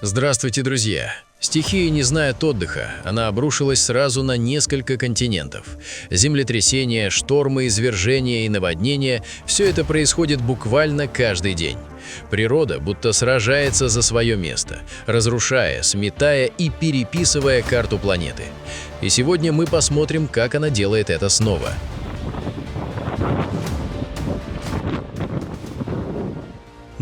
Здравствуйте, друзья! Стихия не знает отдыха, она обрушилась сразу на несколько континентов. Землетрясения, штормы, извержения и наводнения – все это происходит буквально каждый день. Природа будто сражается за свое место, разрушая, сметая и переписывая карту планеты. И сегодня мы посмотрим, как она делает это снова.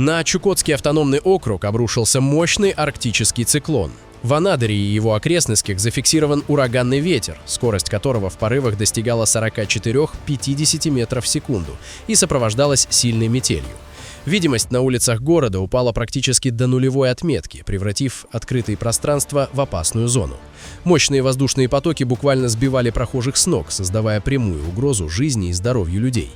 На Чукотский автономный округ обрушился мощный арктический циклон. В Анадыре и его окрестностях зафиксирован ураганный ветер, скорость которого в порывах достигала 44-50 метров в секунду и сопровождалась сильной метелью. Видимость на улицах города упала практически до нулевой отметки, превратив открытые пространства в опасную зону. Мощные воздушные потоки буквально сбивали прохожих с ног, создавая прямую угрозу жизни и здоровью людей.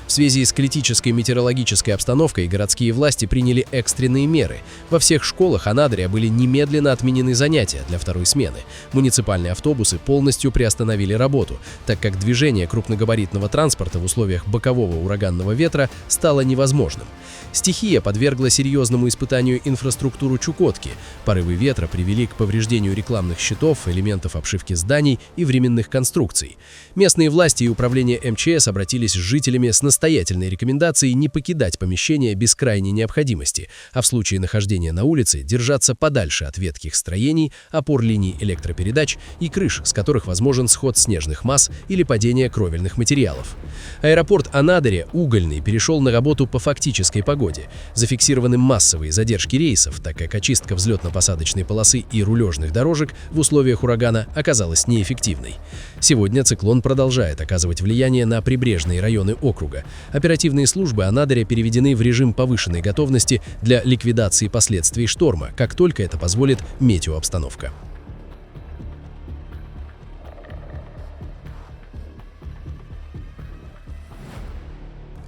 В связи с критической метеорологической обстановкой городские власти приняли экстренные меры. Во всех школах Анадыря были немедленно отменены занятия для второй смены. Муниципальные автобусы полностью приостановили работу, так как движение крупногабаритного транспорта в условиях бокового ураганного ветра стало невозможным. Стихия подвергла серьезному испытанию инфраструктуру Чукотки. Порывы ветра привели к повреждению рекламных щитов, элементов обшивки зданий и временных конструкций. Местные власти и управление МЧС обратились с жителями с настоятельной рекомендацией не покидать помещение без крайней необходимости, а в случае нахождения на улице держаться подальше от ветхих строений, опор линий электропередач и крыш, с которых возможен сход снежных масс или падение кровельных материалов. Аэропорт Анадыря, Угольный, перешел на работу по фактической погоде. Зафиксированы массовые задержки рейсов, так как очистка взлетно-посадочной полосы и рулежных дорожек в условиях урагана оказалась неэффективной. Сегодня циклон продолжает оказывать влияние на прибрежные районы округа. Оперативные службы Анадыря переведены в режим повышенной готовности для ликвидации последствий шторма, как только это позволит метеообстановка.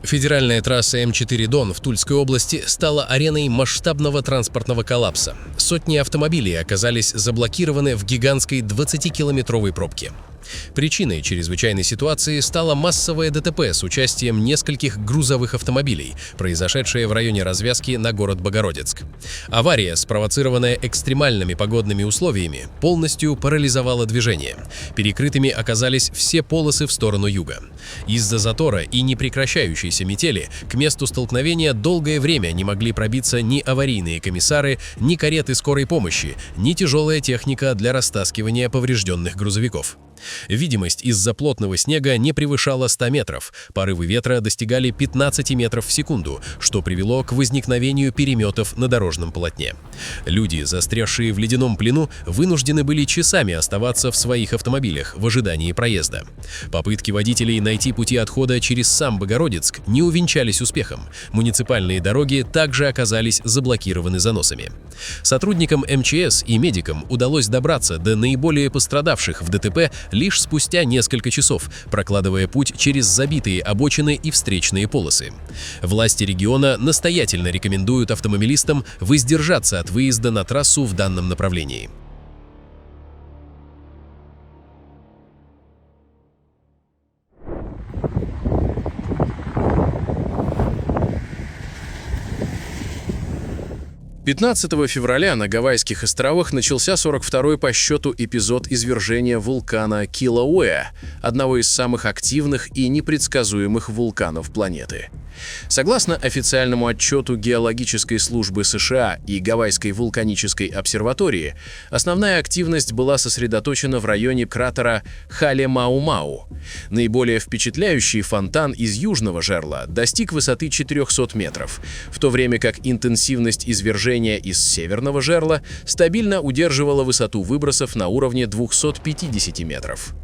Федеральная трасса М4 Дон в Тульской области стала ареной масштабного транспортного коллапса. Сотни автомобилей оказались заблокированы в гигантской 20-километровой пробке. Причиной чрезвычайной ситуации стало массовое ДТП с участием нескольких грузовых автомобилей, произошедшее в районе развязки на город Богородицк. Авария, спровоцированная экстремальными погодными условиями, полностью парализовала движение. Перекрытыми оказались все полосы в сторону юга. Из-за затора и непрекращающейся метели к месту столкновения долгое время не могли пробиться ни аварийные комиссары, ни кареты скорой помощи, ни тяжелая техника для растаскивания поврежденных грузовиков. Видимость из-за плотного снега не превышала 100 метров, порывы ветра достигали 15 метров в секунду, что привело к возникновению переметов на дорожном полотне. Люди, застрявшие в ледяном плену, вынуждены были часами оставаться в своих автомобилях в ожидании проезда. Попытки водителей найти пути отхода через сам Богородицк не увенчались успехом. Муниципальные дороги также оказались заблокированы заносами. Сотрудникам МЧС и медикам удалось добраться до наиболее пострадавших в ДТП лишь спустя несколько часов, прокладывая путь через забитые обочины и встречные полосы. Власти региона настоятельно рекомендуют автомобилистам воздержаться от выезда на трассу в данном направлении. «15 февраля на Гавайских островах начался 42-й по счету эпизод извержения вулкана Килауэа, одного из самых активных и непредсказуемых вулканов планеты. Согласно официальному отчету Геологической службы США и Гавайской вулканической обсерватории, основная активность была сосредоточена в районе кратера Хале-Мау-Мау. Наиболее впечатляющий фонтан из южного жерла достиг высоты 400 метров, в то время как интенсивность извержения из северного жерла стабильно удерживала высоту выбросов на уровне 250 метров.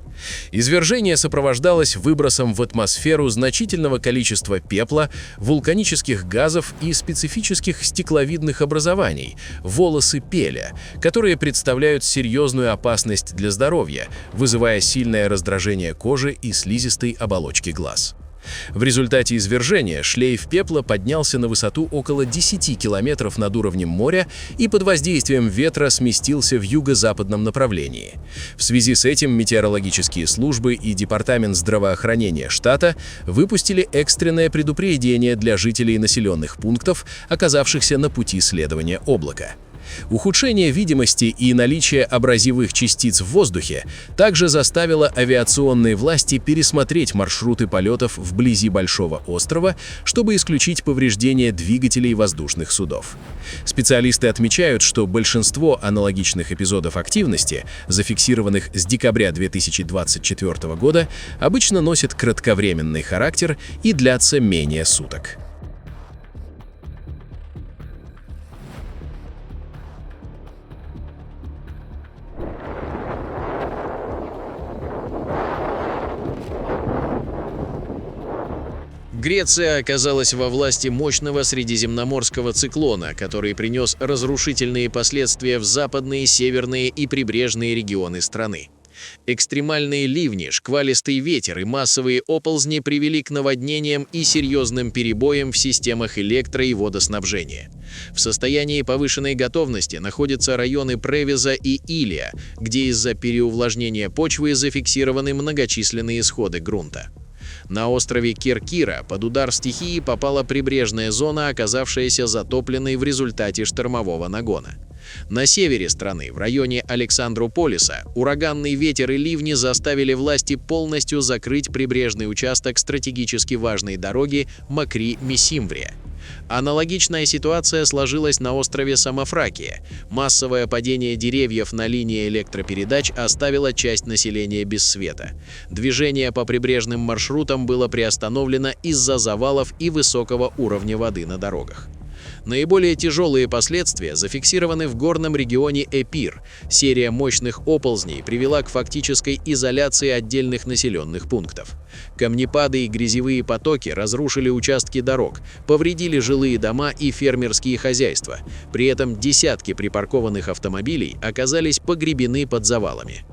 Извержение сопровождалось выбросом в атмосферу значительного количества пепла, вулканических газов и специфических стекловидных образований – волосы пеля, которые представляют серьезную опасность для здоровья, вызывая сильное раздражение кожи и слизистой оболочки глаз. В результате извержения шлейф пепла поднялся на высоту около 10 километров над уровнем моря и под воздействием ветра сместился в юго-западном направлении. В связи с этим метеорологические службы и Департамент здравоохранения штата выпустили экстренное предупреждение для жителей населенных пунктов, оказавшихся на пути следования облака. Ухудшение видимости и наличие абразивных частиц в воздухе также заставило авиационные власти пересмотреть маршруты полетов вблизи Большого острова, чтобы исключить повреждения двигателей воздушных судов. Специалисты отмечают, что большинство аналогичных эпизодов активности, зафиксированных с декабря 2024 года, обычно носят кратковременный характер и длятся менее суток. Греция оказалась во власти мощного средиземноморского циклона, который принес разрушительные последствия в западные, северные и прибрежные регионы страны. Экстремальные ливни, шквалистый ветер и массовые оползни привели к наводнениям и серьезным перебоям в системах электро- и водоснабжения. В состоянии повышенной готовности находятся районы Превиза и Илия, где из-за переувлажнения почвы зафиксированы многочисленные сходы грунта. На острове Керкира под удар стихии попала прибрежная зона, оказавшаяся затопленной в результате штормового нагона. На севере страны, в районе Александрополиса, ураганный ветер и ливни заставили власти полностью закрыть прибрежный участок стратегически важной дороги Макри-Месимврия. Аналогичная ситуация сложилась на острове Самофракия. Массовое падение деревьев на линии электропередач оставило часть населения без света. Движение по прибрежным маршрутам было приостановлено из-за завалов и высокого уровня воды на дорогах. Наиболее тяжелые последствия зафиксированы в горном регионе Эпир. Серия мощных оползней привела к фактической изоляции отдельных населенных пунктов. Камнепады и грязевые потоки разрушили участки дорог, повредили жилые дома и фермерские хозяйства. При этом десятки припаркованных автомобилей оказались погребены под завалами.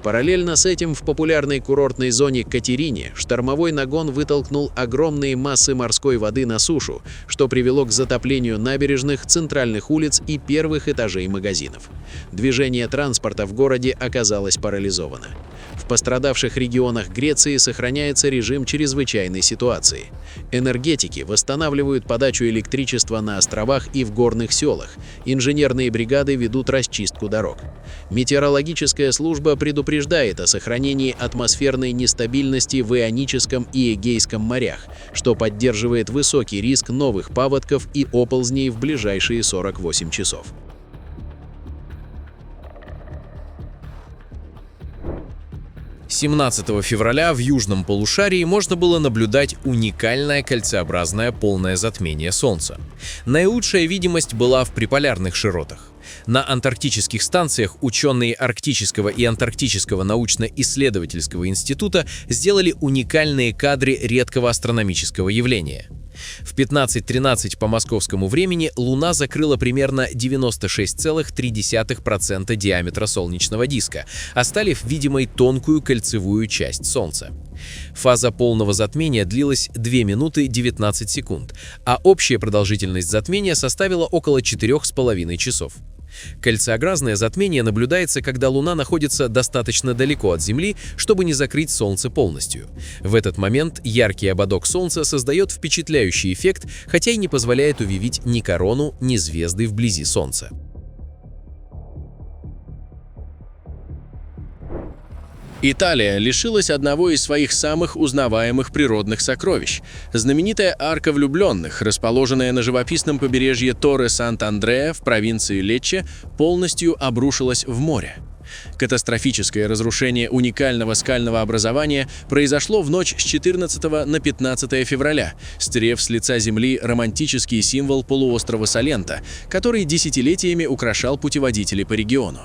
Параллельно с этим в популярной курортной зоне Катерине штормовой нагон вытолкнул огромные массы морской воды на сушу, что привело к затоплению набережных, центральных улиц и первых этажей магазинов. Движение транспорта в городе оказалось парализовано. В пострадавших регионах Греции сохраняется режим чрезвычайной ситуации. Энергетики восстанавливают подачу электричества на островах и в горных селах. Инженерные бригады ведут расчистку дорог. Метеорологическая служба предупреждает о сохранении атмосферной нестабильности в Ионическом и Эгейском морях, что поддерживает высокий риск новых паводков и оползней в ближайшие 48 часов. С 17 февраля в южном полушарии можно было наблюдать уникальное кольцеобразное полное затмение Солнца. Наилучшая видимость была в приполярных широтах. На антарктических станциях ученые Арктического и Антарктического научно-исследовательского института сделали уникальные кадры редкого астрономического явления. В 15:13 по московскому времени Луна закрыла примерно 96,3% диаметра солнечного диска, оставив видимой тонкую кольцевую часть Солнца. Фаза полного затмения длилась 2 минуты 19 секунд, а общая продолжительность затмения составила около 4,5 часов. Кольцеобразное затмение наблюдается, когда Луна находится достаточно далеко от Земли, чтобы не закрыть Солнце полностью. В этот момент яркий ободок Солнца создает впечатляющий эффект, хотя и не позволяет увидеть ни корону, ни звезды вблизи Солнца. Италия лишилась одного из своих самых узнаваемых природных сокровищ. Знаменитая арка влюбленных, расположенная на живописном побережье Торре-Сант-Андреа в провинции Лечче, полностью обрушилась в море. Катастрофическое разрушение уникального скального образования произошло в ночь с 14 на 15 февраля, стерев с лица земли романтический символ полуострова Салента, который десятилетиями украшал путеводители по региону.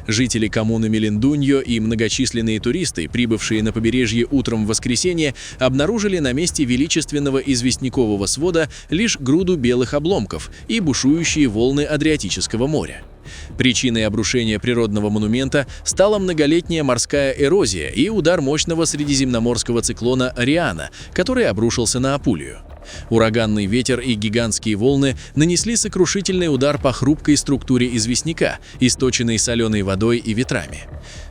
Жители коммуны Мелиндуньо и многочисленные туристы, прибывшие на побережье утром в воскресенье, обнаружили на месте величественного известнякового свода лишь груду белых обломков и бушующие волны Адриатического моря. Причиной обрушения природного монумента стала многолетняя морская эрозия и удар мощного средиземноморского циклона Ариана, который обрушился на Апулию. Ураганный ветер и гигантские волны нанесли сокрушительный удар по хрупкой структуре известняка, источенной соленой водой и ветрами.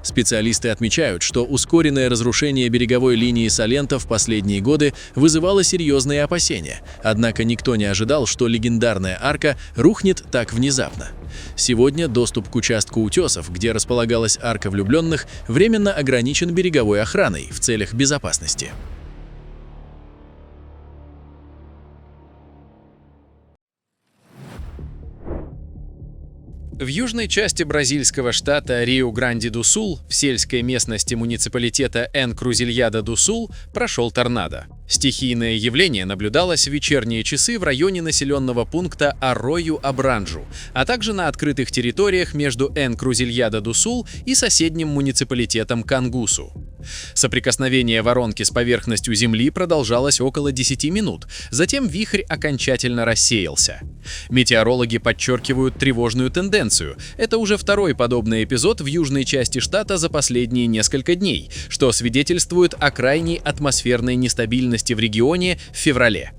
Специалисты отмечают, что ускоренное разрушение береговой линии Салента в последние годы вызывало серьезные опасения, однако никто не ожидал, что легендарная арка рухнет так внезапно. Сегодня доступ к участку утесов, где располагалась арка влюбленных, временно ограничен береговой охраной в целях безопасности. В южной части бразильского штата Риу-Гранди-ду-Сул, в сельской местности муниципалитета Энкрузильяда-ду-Сул, прошел торнадо. Стихийное явление наблюдалось в вечерние часы в районе населенного пункта Аррою-Абранджу, а также на открытых территориях между Энкрузильяда-ду-Сул и соседним муниципалитетом Кангусу. Соприкосновение воронки с поверхностью Земли продолжалось около 10 минут, затем вихрь окончательно рассеялся. Метеорологи подчеркивают тревожную тенденцию. Это уже второй подобный эпизод в южной части штата за последние несколько дней, что свидетельствует о крайней атмосферной нестабильности в регионе в феврале.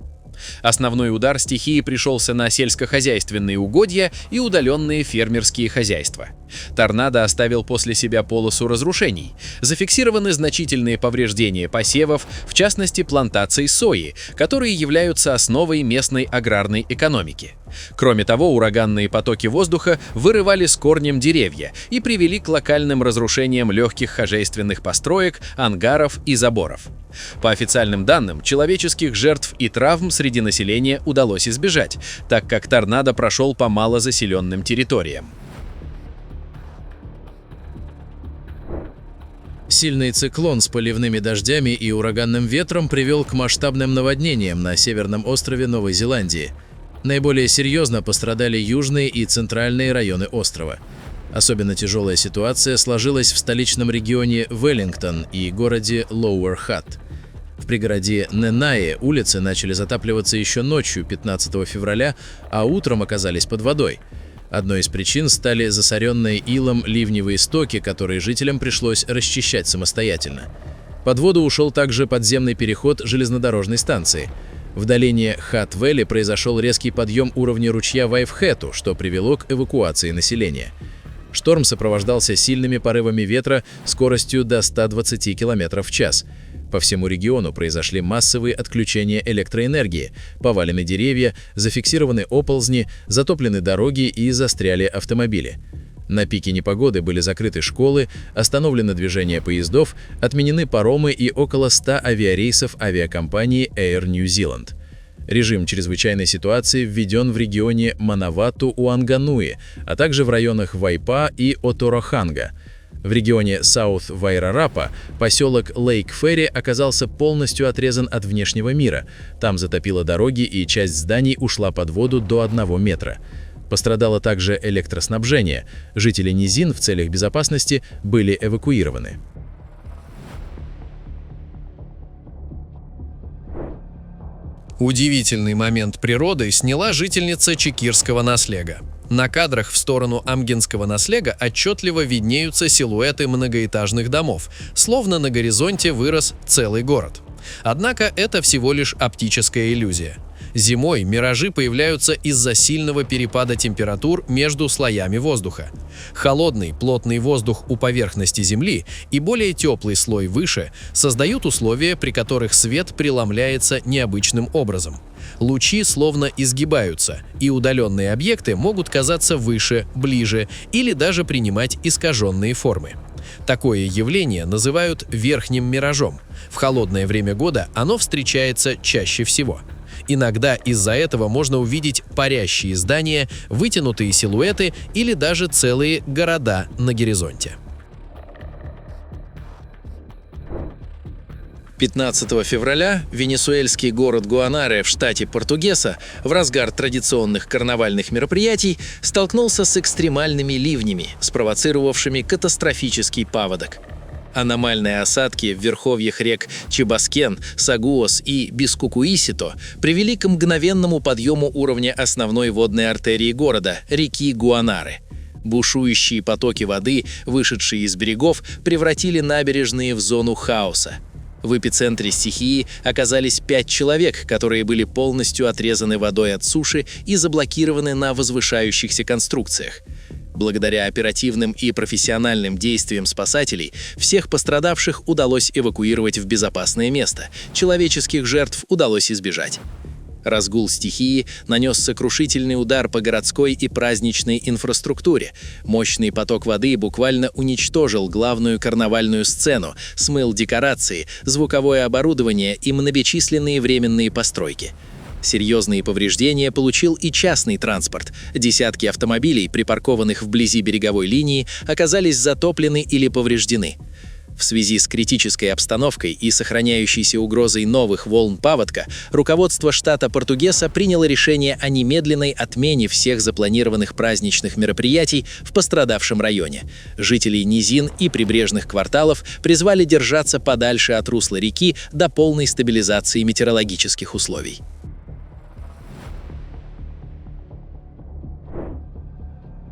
Основной удар стихии пришелся на сельскохозяйственные угодья и удаленные фермерские хозяйства. Торнадо оставил после себя полосу разрушений. Зафиксированы значительные повреждения посевов, в частности плантаций сои, которые являются основой местной аграрной экономики. Кроме того, ураганные потоки воздуха вырывали с корнем деревья и привели к локальным разрушениям легких хозяйственных построек, ангаров и заборов. По официальным данным, человеческих жертв и травм среди населения удалось избежать, так как торнадо прошел по малозаселенным территориям. Сильный циклон с поливными дождями и ураганным ветром привел к масштабным наводнениям на северном острове Новой Зеландии. Наиболее серьезно пострадали южные и центральные районы острова. Особенно тяжелая ситуация сложилась в столичном регионе Веллингтон и городе Лоуэр Хатт. В пригороде Ненае улицы начали затапливаться еще ночью 15 февраля, а утром оказались под водой. Одной из причин стали засоренные илом ливневые стоки, которые жителям пришлось расчищать самостоятельно. Под воду ушел также подземный переход железнодорожной станции. В долине Хат-Вэлли произошел резкий подъем уровня ручья Вайфхэту, что привело к эвакуации населения. Шторм сопровождался сильными порывами ветра скоростью до 120 км в час. По всему региону произошли массовые отключения электроэнергии, повалены деревья, зафиксированы оползни, затоплены дороги и застряли автомобили. На пике непогоды были закрыты школы, остановлено движение поездов, отменены паромы и около 100 авиарейсов авиакомпании Air New Zealand. Режим чрезвычайной ситуации введен в регионе Манавату-Уангануи, а также в районах Вайпа и Отороханга. В регионе Саут-Вайрарапа поселок Лейк-Ферри оказался полностью отрезан от внешнего мира. Там затопило дороги и часть зданий ушла под воду до 1 метра. Пострадало также электроснабжение. Жители низин в целях безопасности были эвакуированы. Удивительный момент природы сняла жительница Чекирского наслега. На кадрах в сторону Амгинского наслега отчетливо виднеются силуэты многоэтажных домов, словно на горизонте вырос целый город. Однако это всего лишь оптическая иллюзия. Зимой миражи появляются из-за сильного перепада температур между слоями воздуха. Холодный, плотный воздух у поверхности Земли и более теплый слой выше создают условия, при которых свет преломляется необычным образом. Лучи словно изгибаются, и удаленные объекты могут казаться выше, ближе или даже принимать искаженные формы. Такое явление называют верхним миражом. В холодное время года оно встречается чаще всего. Иногда из-за этого можно увидеть парящие здания, вытянутые силуэты или даже целые города на горизонте. 15 февраля венесуэльский город Гуанаре в штате Португеса в разгар традиционных карнавальных мероприятий столкнулся с экстремальными ливнями, спровоцировавшими катастрофический паводок. Аномальные осадки в верховьях рек Чебаскен, Сагуос и Бискукуисито привели к мгновенному подъему уровня основной водной артерии города – реки Гуанаре. Бушующие потоки воды, вышедшие из берегов, превратили набережные в зону хаоса. В эпицентре стихии оказались 5 человек, которые были полностью отрезаны водой от суши и заблокированы на возвышающихся конструкциях. Благодаря оперативным и профессиональным действиям спасателей всех пострадавших удалось эвакуировать в безопасное место, человеческих жертв удалось избежать. Разгул стихии нанес сокрушительный удар по городской и праздничной инфраструктуре. Мощный поток воды буквально уничтожил главную карнавальную сцену, смыл декорации, звуковое оборудование и многочисленные временные постройки. Серьезные повреждения получил и частный транспорт. Десятки автомобилей, припаркованных вблизи береговой линии, оказались затоплены или повреждены. В связи с критической обстановкой и сохраняющейся угрозой новых волн паводка, руководство штата Португеса приняло решение о немедленной отмене всех запланированных праздничных мероприятий в пострадавшем районе. Жителей низин и прибрежных кварталов призвали держаться подальше от русла реки до полной стабилизации метеорологических условий.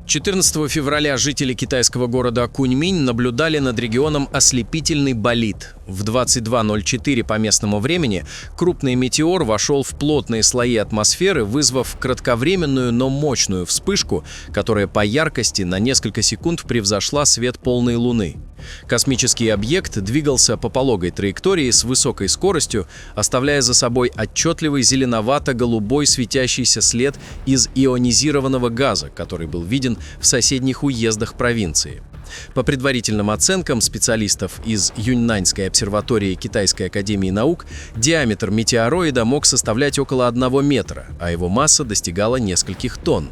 14 февраля жители китайского города Куньминь наблюдали над регионом ослепительный болид. В 22:04 по местному времени крупный метеор вошел в плотные слои атмосферы, вызвав кратковременную, но мощную вспышку, которая по яркости на несколько секунд превзошла свет полной луны. Космический объект двигался по пологой траектории с высокой скоростью, оставляя за собой отчетливый зеленовато-голубой светящийся след из ионизированного газа, который был виден в соседних уездах провинции. По предварительным оценкам специалистов из Юньнаньской обсерватории Китайской академии наук, диаметр метеороида мог составлять около 1 метра, а его масса достигала нескольких тонн.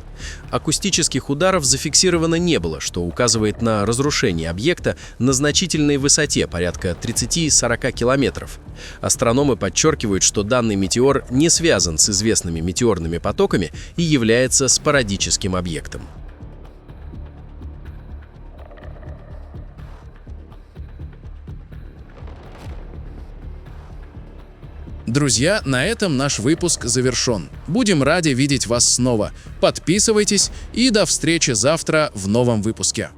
Акустических ударов зафиксировано не было, что указывает на разрушение объекта на значительной высоте, порядка 30-40 километров. Астрономы подчеркивают, что данный метеор не связан с известными метеорными потоками и является спорадическим объектом. Друзья, на этом наш выпуск завершен. Будем рады видеть вас снова. Подписывайтесь и до встречи завтра в новом выпуске.